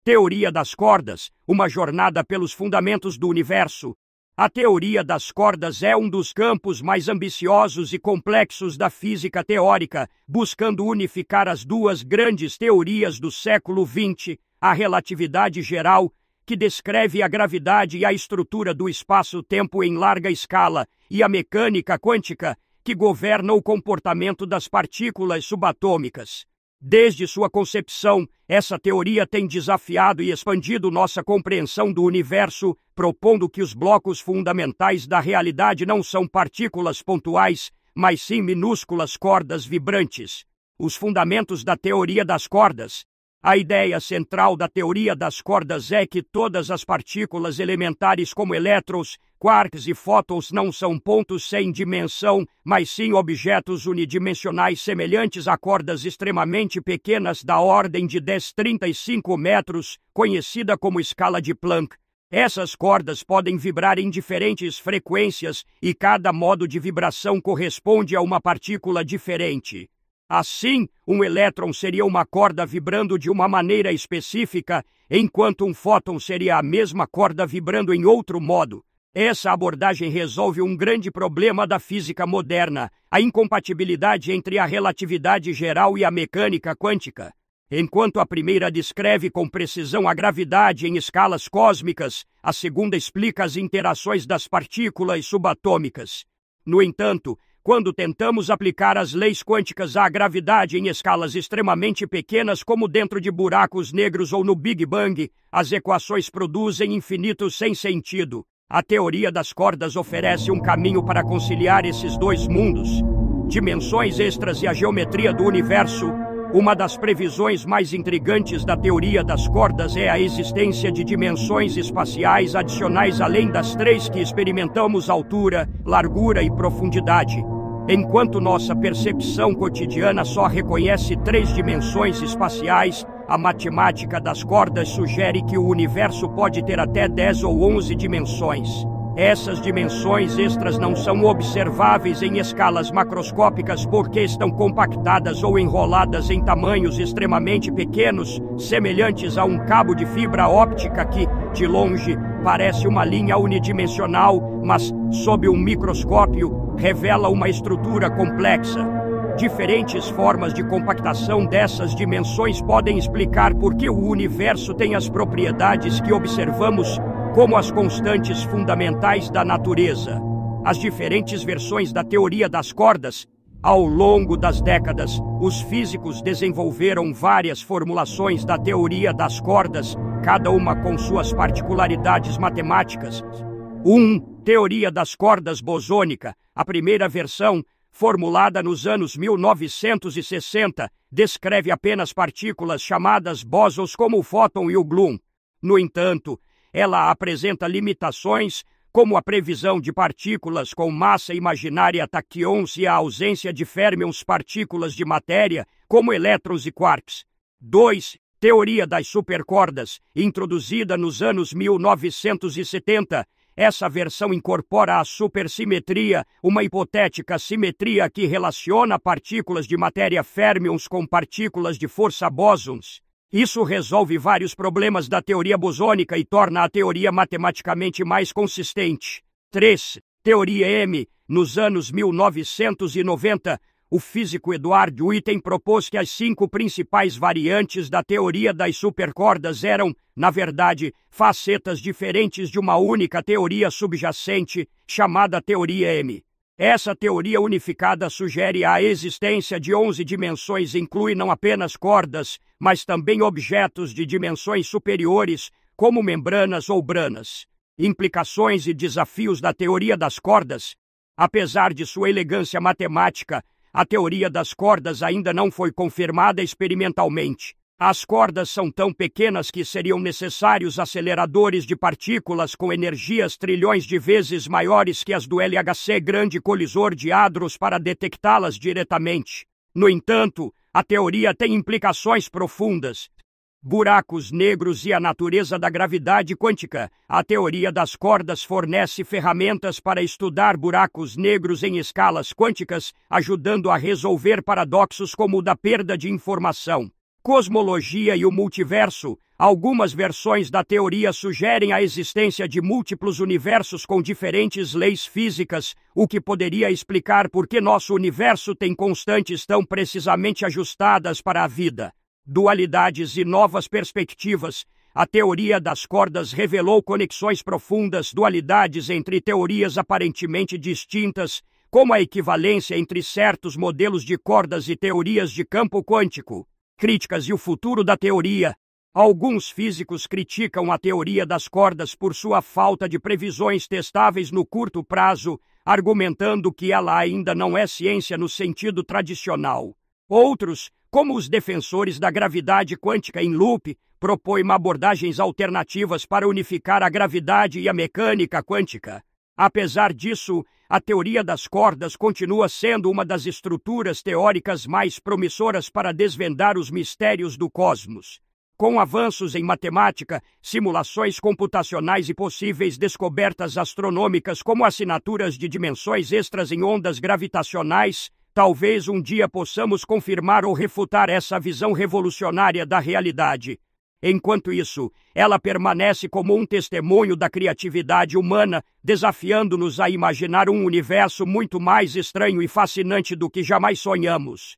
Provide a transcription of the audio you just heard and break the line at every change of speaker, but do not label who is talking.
Teoria das cordas, uma jornada pelos fundamentos do universo. A teoria das cordas é um dos campos mais ambiciosos e complexos da física teórica, buscando unificar as duas grandes teorias do século XX, a relatividade geral, que descreve a gravidade e a estrutura do espaço-tempo em larga escala, e a mecânica quântica, que governa o comportamento das partículas subatômicas. Desde sua concepção, essa teoria tem desafiado e expandido nossa compreensão do universo, propondo que os blocos fundamentais da realidade não são partículas pontuais, mas sim minúsculas cordas vibrantes. Os fundamentos da teoria das cordas. A ideia central da teoria das cordas é que todas as partículas elementares como elétrons, quarks e fótons não são pontos sem dimensão, mas sim objetos unidimensionais semelhantes a cordas extremamente pequenas da ordem de 10⁵ metros, conhecida como escala de Planck. Essas cordas podem vibrar em diferentes frequências e cada modo de vibração corresponde a uma partícula diferente. Assim, um elétron seria uma corda vibrando de uma maneira específica, enquanto um fóton seria a mesma corda vibrando em outro modo. Essa abordagem resolve um grande problema da física moderna, a incompatibilidade entre a relatividade geral e a mecânica quântica. Enquanto a primeira descreve com precisão a gravidade em escalas cósmicas, a segunda explica as interações das partículas subatômicas. No entanto, quando tentamos aplicar as leis quânticas à gravidade em escalas extremamente pequenas, como dentro de buracos negros ou no Big Bang, as equações produzem infinitos sem sentido. A teoria das cordas oferece um caminho para conciliar esses dois mundos, dimensões extras e a geometria do universo. Uma das previsões mais intrigantes da teoria das cordas é a existência de dimensões espaciais adicionais além das três que experimentamos: altura, largura e profundidade. Enquanto nossa percepção cotidiana só reconhece 3 dimensões espaciais, a matemática das cordas sugere que o universo pode ter até 10 ou 11 dimensões. Essas dimensões extras não são observáveis em escalas macroscópicas porque estão compactadas ou enroladas em tamanhos extremamente pequenos, semelhantes a um cabo de fibra óptica que, de longe, parece uma linha unidimensional, mas, sob um microscópio, revela uma estrutura complexa. Diferentes formas de compactação dessas dimensões podem explicar por que o universo tem as propriedades que observamos, como as constantes fundamentais da natureza. As diferentes versões da teoria das cordas. Ao longo das décadas, os físicos desenvolveram várias formulações da teoria das cordas, cada uma com suas particularidades matemáticas. 1. Teoria das cordas bosônica. A primeira versão, formulada nos anos 1960, descreve apenas partículas chamadas bósons como o fóton e o gluon. No entanto, ela apresenta limitações, como a previsão de partículas com massa imaginária taquions e a ausência de férmions, partículas de matéria, como elétrons e quarks. 2. Teoria das supercordas, introduzida nos anos 1970. Essa versão incorpora a supersimetria, uma hipotética simetria que relaciona partículas de matéria férmions com partículas de força bósons. Isso resolve vários problemas da teoria bosônica e torna a teoria matematicamente mais consistente. 3. Teoria M. Nos anos 1990, o físico Edward Witten propôs que as 5 principais variantes da teoria das supercordas eram, na verdade, facetas diferentes de uma única teoria subjacente, chamada teoria M. Essa teoria unificada sugere a existência de 11 dimensões, inclui não apenas cordas, mas também objetos de dimensões superiores, como membranas ou branas. Implicações e desafios da teoria das cordas. Apesar de sua elegância matemática, a teoria das cordas ainda não foi confirmada experimentalmente. As cordas são tão pequenas que seriam necessários aceleradores de partículas com energias trilhões de vezes maiores que as do LHC, grande colisor de hadrons, para detectá-las diretamente. No entanto, a teoria tem implicações profundas. Buracos negros e a natureza da gravidade quântica. A teoria das cordas fornece ferramentas para estudar buracos negros em escalas quânticas, ajudando a resolver paradoxos como o da perda de informação. Cosmologia e o multiverso. Algumas versões da teoria sugerem a existência de múltiplos universos com diferentes leis físicas, o que poderia explicar por que nosso universo tem constantes tão precisamente ajustadas para a vida. Dualidades e novas perspectivas. A teoria das cordas revelou conexões profundas, dualidades entre teorias aparentemente distintas, como a equivalência entre certos modelos de cordas e teorias de campo quântico. Críticas e o futuro da teoria. Alguns físicos criticam a teoria das cordas por sua falta de previsões testáveis no curto prazo, argumentando que ela ainda não é ciência no sentido tradicional. Outros, como os defensores da gravidade quântica em loop, propõem abordagens alternativas para unificar a gravidade e a mecânica quântica. Apesar disso, a teoria das cordas continua sendo uma das estruturas teóricas mais promissoras para desvendar os mistérios do cosmos. Com avanços em matemática, simulações computacionais e possíveis descobertas astronômicas como assinaturas de dimensões extras em ondas gravitacionais, talvez um dia possamos confirmar ou refutar essa visão revolucionária da realidade. Enquanto isso, ela permanece como um testemunho da criatividade humana, desafiando-nos a imaginar um universo muito mais estranho e fascinante do que jamais sonhamos.